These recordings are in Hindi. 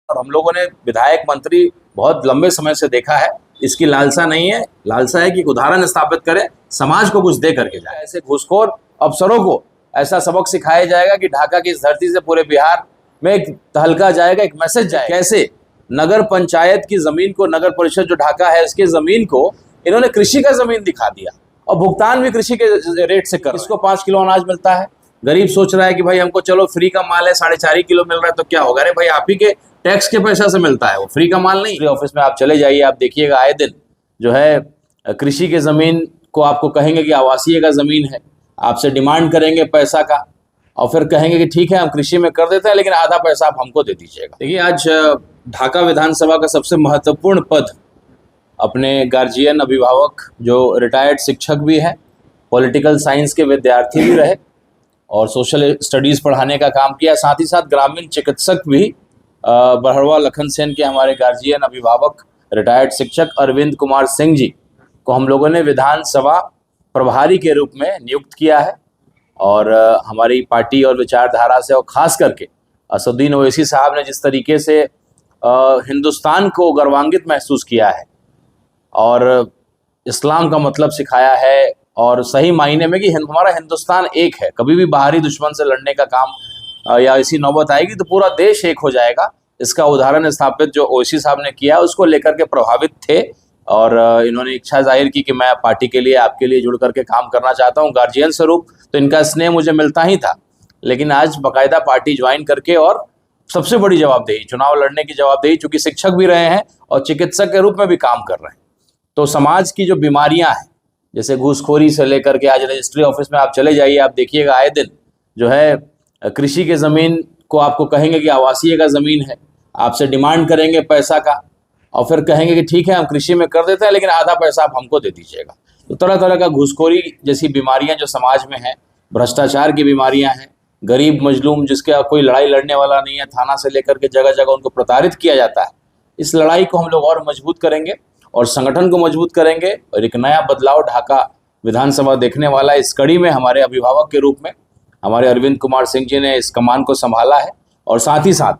और हम लोगों ने विधायक मंत्री बहुत लंबे समय से देखा है। इसकी लालसा नहीं है, लालसा है कि उदाहरण स्थापित करे, समाज को कुछ दे करके जाए। ऐसे घूसखोर अफसरों को ऐसा सबक सिखाया जाएगा कि ढाका की इस धरती से पूरे बिहार में एक तहलका जाएगा, एक मैसेज जाएगा। कैसे नगर पंचायत की जमीन को, नगर परिषद जो ढाका है उसकी जमीन को इन्होंने कृषि का जमीन दिखा दिया और भुगतान भी कृषि के रेट से कर। इसको 5 किलो अनाज मिलता है, गरीब सोच रहा है कि भाई हमको चलो फ्री का माल है, 4.5 किलो मिल रहा है तो क्या होगा। अरे भाई आप ही के टैक्स के पैसा से मिलता है, वो फ्री का माल नहीं। ऑफिस में आप चले जाइए, आप देखिएगा आए दिन जो है कृषि के जमीन को आपको कहेंगे कि आवासीय का जमीन है, आपसे डिमांड करेंगे पैसा का और फिर कहेंगे कि ठीक है हम कृषि में कर देते हैं लेकिन आधा पैसा आप हमको दे दीजिएगा। देखिए आज ढाका विधानसभा का सबसे महत्वपूर्ण पद अपने गार्जियन, अभिभावक जो रिटायर्ड शिक्षक भी हैं, पॉलिटिकल साइंस के विद्यार्थी भी रहे और सोशल स्टडीज़ पढ़ाने का काम किया, साथ ही साथ ग्रामीण चिकित्सक भी बहड़वा लखन सेन के हमारे गार्जियन, अभिभावक, रिटायर्ड शिक्षक अरविंद कुमार सिंह जी को हम लोगों ने विधानसभा प्रभारी के रूप में नियुक्त किया है। और हमारी पार्टी और विचारधारा से और ख़ास करके असदुद्दीन ओवैसी साहब ने जिस तरीके से हिंदुस्तान को गर्वान्वित महसूस किया है और इस्लाम का मतलब सिखाया है और सही मायने में कि हमारा हिंदुस्तान एक है, कभी भी बाहरी दुश्मन से लड़ने का काम या ऐसी नौबत आएगी तो पूरा देश एक हो जाएगा, इसका उदाहरण स्थापित जो ओवैसी साहब ने किया उसको लेकर के प्रभावित थे और इन्होंने इच्छा जाहिर की कि मैं पार्टी के लिए, आपके लिए जुड़ करके काम करना चाहता हूं। गार्जियन स्वरूप तो इनका स्नेह मुझे मिलता ही था, लेकिन आज बाकायदा पार्टी ज्वाइन करके और सबसे बड़ी जवाबदेही, चुनाव लड़ने की जवाबदेही, चूंकि शिक्षक भी रहे हैं और चिकित्सक के रूप में भी काम कर रहे हैं, तो समाज की जो बीमारियां हैं जैसे घूसखोरी से लेकर के आज रजिस्ट्री ऑफिस में आप चले जाइए, आप देखिएगा आए दिन जो है कृषि के ज़मीन को आपको कहेंगे कि आवासीय का ज़मीन है, आपसे डिमांड करेंगे पैसा का और फिर कहेंगे कि ठीक है हम कृषि में कर देते हैं लेकिन आधा पैसा आप हमको दे दीजिएगा। तो तरह तरह का घूसखोरी जैसी बीमारियां जो समाज में हैं, भ्रष्टाचार की बीमारियां हैं, गरीब मजलूम जिसका कोई लड़ाई लड़ने वाला नहीं है, थाना से लेकर के जगह जगह उनको प्रताड़ित किया जाता है। इस लड़ाई को हम लोग और मजबूत करेंगे और संगठन को मजबूत करेंगे और एक नया बदलाव ढाका विधानसभा देखने वाला। इस कड़ी में हमारे अभिभावक के रूप में हमारे अरविंद कुमार सिंह जी ने इस कमान को संभाला है और साथ ही साथ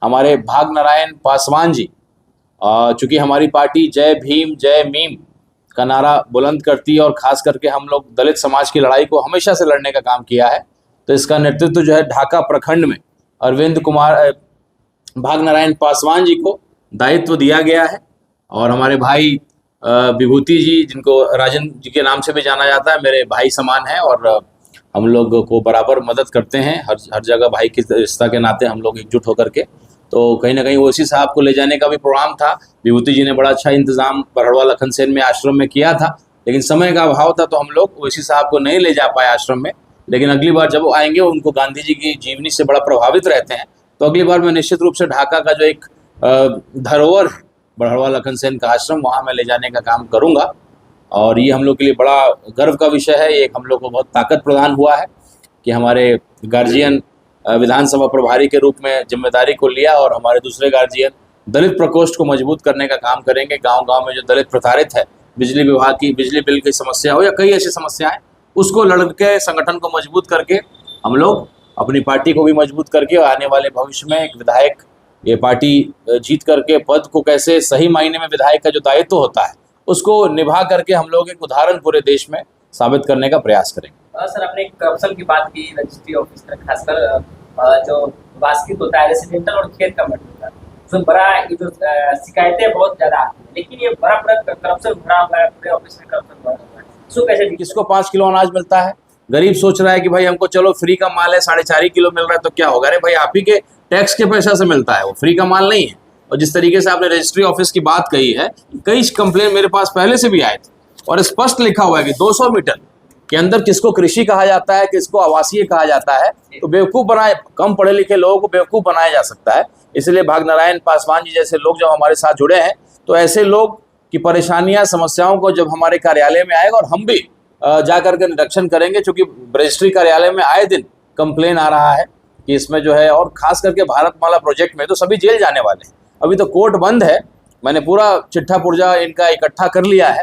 हमारे भाग नारायण पासवान जी, चूँकि हमारी पार्टी जय भीम जय मीम का नारा बुलंद करती है और ख़ास करके हम लोग दलित समाज की लड़ाई को हमेशा से लड़ने का काम किया है, तो इसका नेतृत्व जो है ढाका प्रखंड में अरविंद कुमार भाग नारायण पासवान जी को दायित्व दिया गया है। और हमारे भाई विभूति जी, जिनको राजन जी के नाम से भी जाना जाता है, मेरे भाई समान हैं और हम लोग को बराबर मदद करते हैं हर जगह, भाई की रिश्ता के नाते हम लोग एकजुट होकर के। तो कहीं ना कहीं ओवैसी साहब को ले जाने का भी प्रोग्राम था, विभूति जी ने बड़ा अच्छा इंतजाम बहड़वा लखन सेन में आश्रम में किया था, लेकिन समय का अभाव था तो हम लोग ओवैसी साहब को नहीं ले जा पाए आश्रम में। लेकिन अगली बार जब वो आएंगे, उनको गांधी जी की जीवनी से बड़ा प्रभावित रहते हैं, तो अगली बार मैं निश्चित रूप से ढाका का जो एक धरोहर है बहड़वा लखन सेन का आश्रम, वहाँ मैं ले जाने का काम करूँगा। और ये हम लोग के लिए बड़ा गर्व का विषय है, ये हम लोग को बहुत ताकत प्रदान हुआ है कि हमारे गार्जियन विधानसभा प्रभारी के रूप में जिम्मेदारी को लिया और हमारे दूसरे गार्जियन दलित प्रकोष्ठ को मजबूत करने का काम करेंगे। गांव-गांव में जो दलित प्रताड़ित है, बिजली विभाग की बिजली बिल की समस्या हो या कई ऐसी समस्याएं, उसको लड़के संगठन को मजबूत करके हम लोग अपनी पार्टी को भी मजबूत करके आने वाले भविष्य में एक विधायक, ये पार्टी जीत करके पद को कैसे सही मायने में विधायक का जो दायित्व होता है उसको निभा करके हम लोग एक उदाहरण पूरे देश में साबित करने का प्रयास करेंगे। सर, आपने करप्शन की बात की, रजिस्ट्री ऑफिस में खासकर जो बास्केट होता है, रेसिडेंटल और खेत का मट होता है, उसमें बड़ा ये जो शिकायतें बहुत ज़्यादा आती हैं, लेकिन ये बड़ा करप्शन भरा हुआ है, पूरे ऑफिस में करप्शन भरा हुआ है। इसको कैसे, किसको 5 किलो अनाज मिलता है, गरीब सोच रहा है कि भाई हमको चलो फ्री का माल है, 4.5 किलो मिल रहा है तो क्या होगा। अरे भाई आप ही के टैक्स के पैसा से मिलता है, वो फ्री का माल नहीं है। और जिस तरीके से आपने रजिस्ट्री ऑफिस की बात कही है, कई कंप्लेन मेरे पास पहले से भी आए थे और स्पष्ट लिखा हुआ है कि 200 मीटर के अंदर किसको कृषि कहा जाता है, किसको आवासीय कहा जाता है, तो बेवकूफ़ बनाए, कम पढ़े लिखे लोगों को बेवकूफ़ बनाया जा सकता है। इसलिए भाग नारायण पासवान जी जैसे लोग जब हमारे साथ जुड़े हैं, तो ऐसे लोग की परेशानियां, समस्याओं को जब हमारे कार्यालय में आएगा और हम भी जा करके निरीक्षण करेंगे, चूँकि रजिस्ट्री कार्यालय में आए दिन कंप्लेन आ रहा है कि इसमें जो है, और खास करके भारतमाला प्रोजेक्ट में तो सभी जेल जाने वाले हैं। अभी तो कोर्ट बंद है, मैंने पूरा चिट्ठा पुर्जा इनका इकट्ठा कर लिया है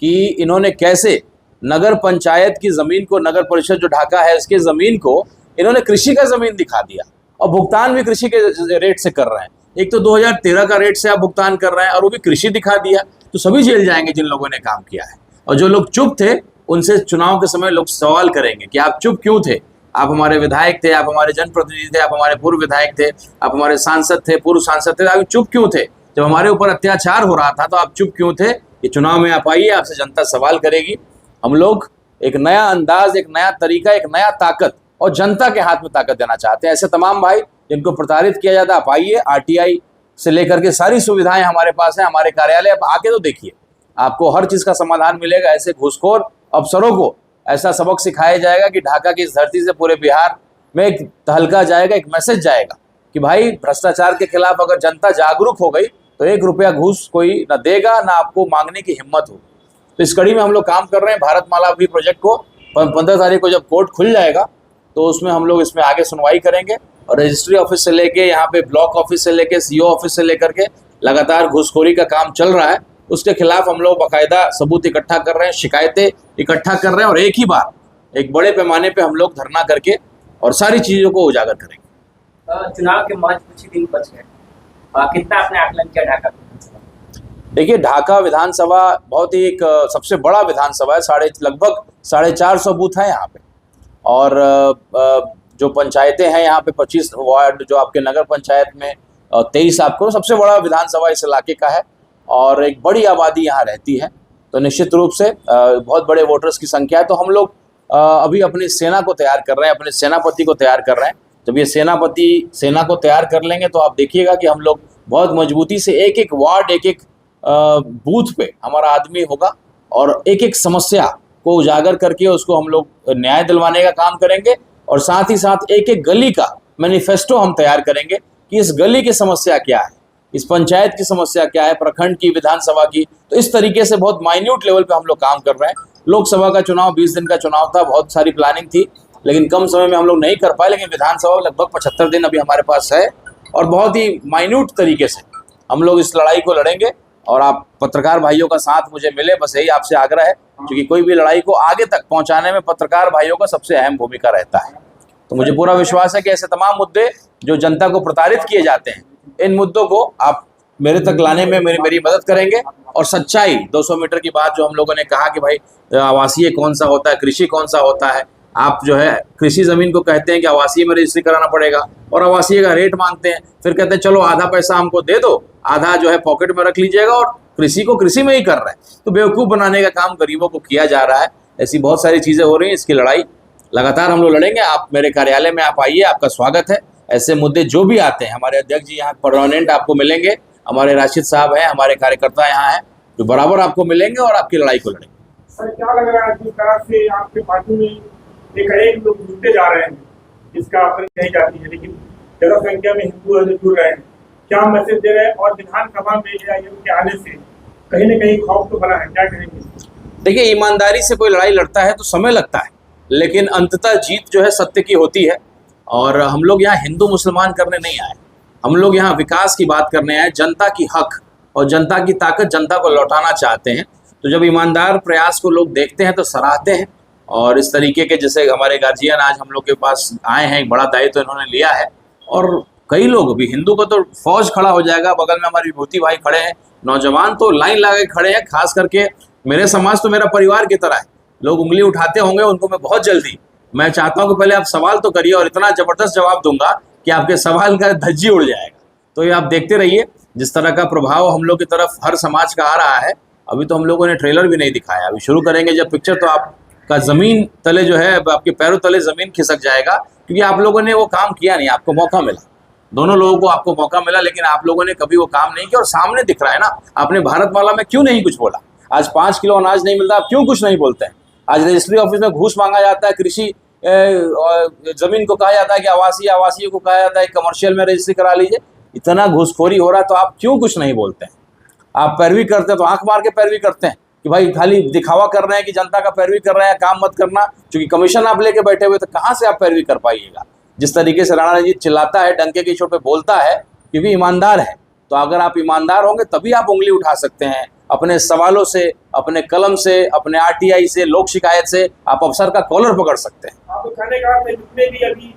कि इन्होंने कैसे नगर पंचायत की ज़मीन को, नगर परिषद जो ढाका है इसकी ज़मीन को इन्होंने कृषि का ज़मीन दिखा दिया और भुगतान भी कृषि के रेट से कर रहे हैं। एक तो 2013 का रेट से आप भुगतान कर रहे हैं और वो भी कृषि दिखा दिया, तो सभी जेल जाएंगे जिन लोगों ने काम किया है। और जो लोग चुप थे उनसे चुनाव के समय लोग सवाल करेंगे कि आप चुप क्यों थे, आप हमारे विधायक थे, आप हमारे जनप्रतिनिधि थे, आप हमारे पूर्व विधायक थे, आप हमारे सांसद थे, पूर्व सांसद थे, आप चुप क्यों थे? जब हमारे ऊपर अत्याचार हो रहा था तो आप चुप क्यों थे? ये चुनाव में आप आइए, आपसे जनता सवाल करेगी। हम लोग एक नया अंदाज, एक नया तरीका, एक नया ताकत और जनता के हाथ में ताकत देना चाहते हैं। ऐसे तमाम भाई जिनको प्रताड़ित किया जाता है, आप आइए, आरटीआई से लेकर के सारी सुविधाएं हमारे पास हैं, हमारे कार्यालय, आप आके तो देखिए, आपको हर चीज का समाधान मिलेगा। ऐसे घूसखोर अफसरों को ऐसा सबक सिखाया जाएगा कि ढाका की इस धरती से पूरे बिहार में एक तहलका जाएगा, एक मैसेज जाएगा कि भाई भ्रष्टाचार के खिलाफ अगर जनता जागरूक हो गई तो 1 रुपया घूस कोई न देगा, ना आपको मांगने की हिम्मत होगी। तो इस कड़ी में हम लोग काम कर रहे हैं। भारतमाला भी प्रोजेक्ट को 15 तारीख को जब कोर्ट खुल जाएगा तो उसमें हम लोग इसमें आगे सुनवाई करेंगे और रजिस्ट्री ऑफिस से लेके यहाँ पे ब्लॉक ऑफिस से लेके सीओ ऑफिस से लेकर के लगातार घूसखोरी का काम चल रहा है, उसके खिलाफ हम लोग बाकायदा सबूत इकट्ठा कर रहे हैं, शिकायतें इकट्ठा कर रहे हैं और एक ही बार एक बड़े पैमाने पे हम लोग धरना करके और सारी चीज़ों को उजागर करेंगे। चुनाव के महज कुछ ही दिन बच गए, कितना आपने आकलन किया ढाका? देखिए, ढाका विधानसभा बहुत ही एक सबसे बड़ा विधानसभा है, लगभग 450 बूथ है यहाँ पे और जो पंचायतें हैं यहाँ पे 25 वार्ड, जो आपके नगर पंचायत में 23 आपको, सबसे बड़ा विधानसभा इस इलाके का है और एक बड़ी आबादी यहाँ रहती है, तो निश्चित रूप से बहुत बड़े वोटर्स की संख्या है। तो हम लोग अभी अपनी सेना को तैयार कर रहे हैं, अपने सेनापति को तैयार कर रहे हैं। जब ये सेना को तैयार कर लेंगे तो आप देखिएगा कि हम लोग बहुत मजबूती से एक एक वार्ड, एक एक बूथ पे हमारा आदमी होगा और एक एक समस्या को उजागर करके उसको हम लोग न्याय दिलवाने का काम करेंगे और साथ ही साथ एक एक गली का मैनिफेस्टो हम तैयार करेंगे कि इस गली की समस्या क्या है, इस पंचायत की समस्या क्या है, प्रखंड की, विधानसभा की। तो इस तरीके से बहुत माइन्यूट लेवल पे हम लोग काम कर रहे हैं। लोकसभा का चुनाव 20 दिन का चुनाव था, बहुत सारी प्लानिंग थी, लेकिन कम समय में हम लोग नहीं कर पाए, लेकिन विधानसभा लगभग 75 दिन अभी हमारे पास है और बहुत ही माइन्यूट तरीके से हम लोग इस लड़ाई को लड़ेंगे। और आप पत्रकार भाइयों का साथ मुझे मिले, बस यही आपसे आग्रह है, क्योंकि कोई भी लड़ाई को आगे तक पहुंचाने में पत्रकार भाइयों का सबसे अहम भूमिका रहता है। तो मुझे पूरा विश्वास है कि ऐसे तमाम मुद्दे जो जनता को प्रताड़ित किए जाते हैं, इन मुद्दों को आप मेरे तक लाने में मेरी मदद करेंगे और सच्चाई 200 मीटर की बात जो हम लोगों ने कहा कि भाई आवासीय कौन सा होता है, कृषि कौन सा होता है, आप जो है कृषि जमीन को कहते हैं कि आवासीय में रजिस्ट्री कराना पड़ेगा और आवासीय का रेट मांगते हैं, फिर कहते हैं चलो आधा पैसा हमको दे दो, आधा जो है पॉकेट में रख लीजिएगा और कृषि को कृषि में ही कर रहे हैं। तो बेवकूफ़ बनाने का काम गरीबों को किया जा रहा है। ऐसी बहुत सारी चीज़ें हो रही हैं, इसकी लड़ाई लगातार हम लोग लड़ेंगे। आप मेरे कार्यालय में आप आइए, आपका स्वागत है। ऐसे मुद्दे जो भी आते हैं, हमारे अध्यक्ष जी यहाँ परमानेंट आपको मिलेंगे, हमारे राशिद साहब हैं, हमारे कार्यकर्ता यहाँ हैं जो बराबर आपको मिलेंगे और आपकी लड़ाई को लड़ेंगे। सर, क्या लग रहा है जिस तरह से आपके पार्टी में एक लोग जुड़ते जा रहे हैं, जिसका आकलन नहीं जाती है, लेकिन ज्यादा संख्या में हिंदू जुड़ रहे हैं, क्या मैसेज दे रहे हैं? और विधानसभा में AIM के आने से कहीं न कहीं खौफ तो बना है, क्या कहेंगे? देखिए, ईमानदारी से कोई लड़ाई लड़ता है तो समय लगता है, लेकिन अंततः जीत जो है सत्य की होती है। और हम लोग यहाँ हिंदू मुसलमान करने नहीं आए, हम लोग यहाँ विकास की बात करने आए, जनता की हक और जनता की ताकत जनता को लौटाना चाहते हैं। तो जब ईमानदार प्रयास को लोग देखते हैं तो सराहते हैं। और इस तरीके के जैसे हमारे गार्जियन आज हम लोग के पास आए हैं, एक बड़ा दायित्व इन्होंने लिया है और कई लोग भी, हिंदू का तो फौज खड़ा हो जाएगा, बगल में हमारे विभूति भाई खड़े हैं, नौजवान तो लाइन लगा के खड़े हैं। खास करके मेरे समाज तो मेरा परिवार की तरह है, लोग उंगली उठाते होंगे, उनको मैं बहुत जल्दी, मैं चाहता हूं कि पहले आप सवाल तो करिए और इतना ज़बरदस्त जवाब दूंगा कि आपके सवाल का धज्जी उड़ जाएगा। तो ये आप देखते रहिए जिस तरह का प्रभाव हम लोग की तरफ हर समाज का आ रहा है। अभी तो हम लोगों ने ट्रेलर भी नहीं दिखाया, अभी शुरू करेंगे जब पिक्चर, तो आपका ज़मीन तले जो है, आपके पैरों तले ज़मीन खिसक जाएगा, क्योंकि आप लोगों ने वो काम किया नहीं, आपको मौका मिला, दोनों लोगों को आपको मौका मिला, लेकिन आप लोगों ने कभी वो काम नहीं किया। और सामने दिख रहा है ना, आपने भारतमाला में क्यों नहीं कुछ बोला? आज 5 किलो अनाज नहीं मिलता, आप क्यों कुछ नहीं बोलते हैं? आज रजिस्ट्री ऑफिस में घूस मांगा जाता है, कृषि जमीन को कहा जाता है कि आवासीय को कहा जाता है कमर्शियल में रजिस्ट्री करा लीजिए। इतना घूसखोरी हो रहा है तो आप क्यों कुछ नहीं बोलते हैं? आप पैरवी करते हैं तो आंख मार के पैरवी करते हैं कि भाई खाली दिखावा कर रहे हैं कि जनता का पैरवी कर रहे हैं, काम मत करना, क्योंकि कमीशन आप लेके बैठे हुए, तो कहाँ से आप पैरवी कर पाइएगा? जिस तरीके से राणा रंजीत चिल्लाता है, डंके की चोट पे बोलता है, क्योंकि ईमानदार है। तो अगर आप ईमानदार होंगे तभी आप उंगली उठा सकते हैं, अपने सवालों से, अपने कलम से, अपने RTI से, लोक शिकायत से आप अफसर का कॉलर पकड़ सकते हैं। आप कहने का जितने भी अभी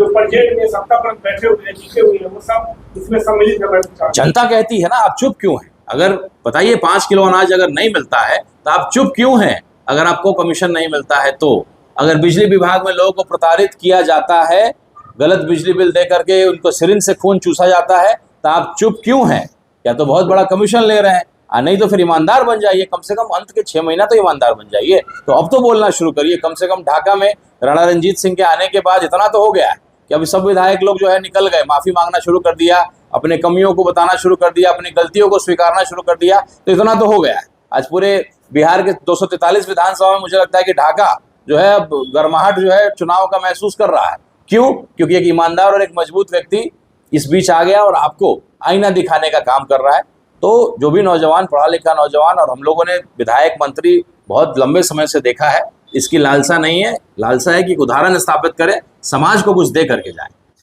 जो बजट में सत्ता पर बैठे हुए हैं, जीते हुए हैं, वो सब इसमें सम्मिलित करना चाहते हैं। जनता कहती है ना, आप चुप क्यों हैं? अगर बताइए 5 किलो अनाज अगर नहीं मिलता है तो आप चुप क्यों हैं? अगर आपको कमीशन नहीं मिलता है तो, अगर बिजली विभाग में लोगों को प्रताड़ित किया जाता है, गलत बिजली बिल दे करके उनको सिरिंज से खून चूसा जाता है, तो आप चुप क्यों हैं? या तो बहुत बड़ा कमीशन ले रहे हैं, नहीं तो फिर ईमानदार बन जाइए, कम से कम अंत के 6 महीना तो ईमानदार बन जाइए। तो अब तो बोलना शुरू करिए, कम से कम ढाका में राणा रंजीत सिंह के आने के बाद इतना तो हो गया है कि अभी सब विधायक लोग जो है निकल गए, माफी मांगना शुरू कर दिया, अपने कमियों को बताना शुरू कर दिया, अपनी गलतियों को स्वीकारना शुरू कर दिया, तो इतना तो हो गया है। आज पूरे बिहार के 243 विधानसभा में मुझे लगता है कि ढाका जो है अब गर्माहट जो है चुनाव का महसूस कर रहा है। क्यों? क्योंकि एक ईमानदार और एक मजबूत व्यक्ति इस बीच आ गया और आपको आईना दिखाने का काम कर रहा है। तो जो भी नौजवान, पढ़ा लिखा नौजवान, और हम लोगों ने विधायक मंत्री बहुत लंबे समय से देखा है, इसकी लालसा नहीं है, लालसा है कि एक उदाहरण स्थापित करें, समाज को कुछ दे करके जाए।